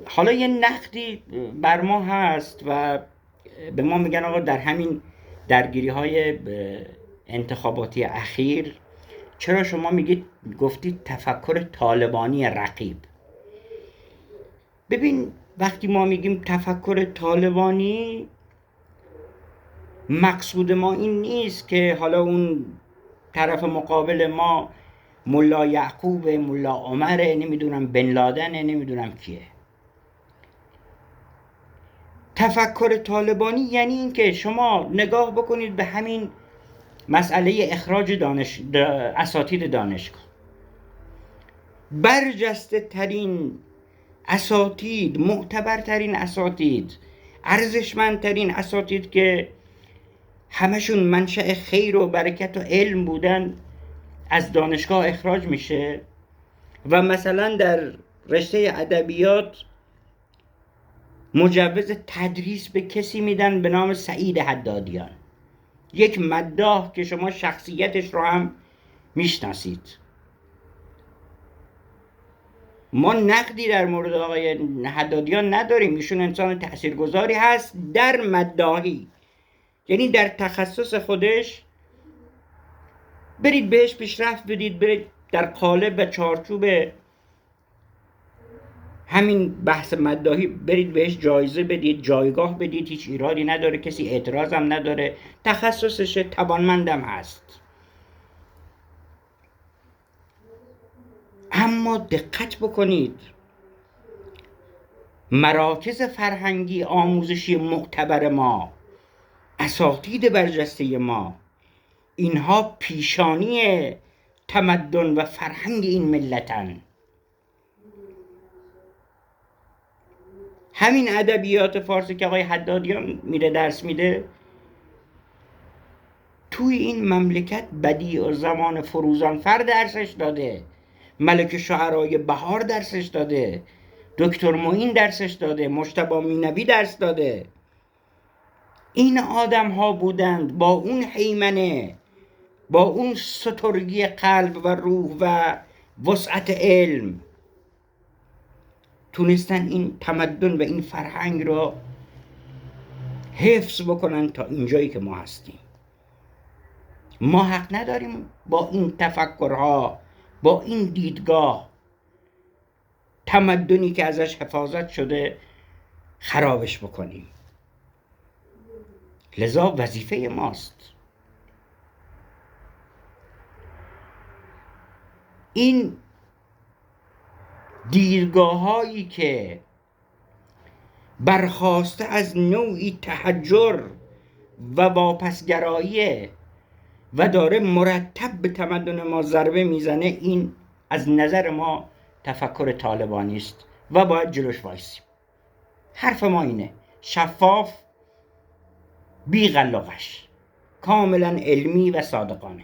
حالا یه نقدی بر ما هست و به ما میگن آقا در همین درگیری های انتخاباتی اخیر چرا شما گفتید تفکر طالبانی رقیب؟ ببین وقتی ما میگیم تفکر طالبانی، مقصود ما این نیست که حالا اون طرف مقابل ما ملا یعقوب، ملا عمر، نمیدونم بن لادن، نمیدونم کیه. تفکر طالبانی یعنی این که شما نگاه بکنید به همین مسئله اخراج اساتید دانشگاه. برجسته ترین اساتید، معتبرترین اساتید، ارزشمندترین اساتید که همشون منشأ خیر و برکت و علم بودن از دانشگاه اخراج میشه و مثلا در رشته ادبیات مجوز تدریس به کسی میدن به نام سعید حدادیان، یک مداح که شما شخصیتش رو هم میشناسید. ما نقدی در مورد آقای حدادیان نداریم، ایشون انسان تاثیرگذاری هست در مداحی، یعنی در تخصص خودش. برید بهش پیشرفت بدید، برید در قالب و چارچوب همین بحث مداحی برید بهش جایزه بدید، جایگاه بدید، هیچ ایرادی نداره، کسی اعتراض هم نداره، تخصصش، توانمندم هست. اما دقت بکنید، مراکز فرهنگی آموزشی معتبر ما، اساتید برجسته ما، اینها پیشانی تمدن و فرهنگ این ملتن. همین ادبیات فارسی که آقای حدادیان میره درس میده، توی این مملکت بدیع و زمان فروزانفر درسش داده، ملک شعرای بهار درسش داده، دکتر معین درسش داده، مجتبی مینوی درس داده. این آدم ها بودند با اون حیمنه، با اون سترگی قلب و روح و وسعت علم، تونستن این تمدن و این فرهنگ را حفظ بکنن تا اینجایی که ما هستیم. ما حق نداریم با این تفکرها، با این دیدگاه، تمدنی که ازش حفاظت شده خرابش بکنیم. لذا وظیفه ماست این دیدگاه هایی که برخاسته از نوعی تحجر و واپسگرایی و داره مرتب به تمدن ما ضربه میزنه، این از نظر ما تفکر طالبانی است و باید جلوش وایسیم. حرف ما اینه، شفاف، بی غلغش، کاملا علمی و صادقانه.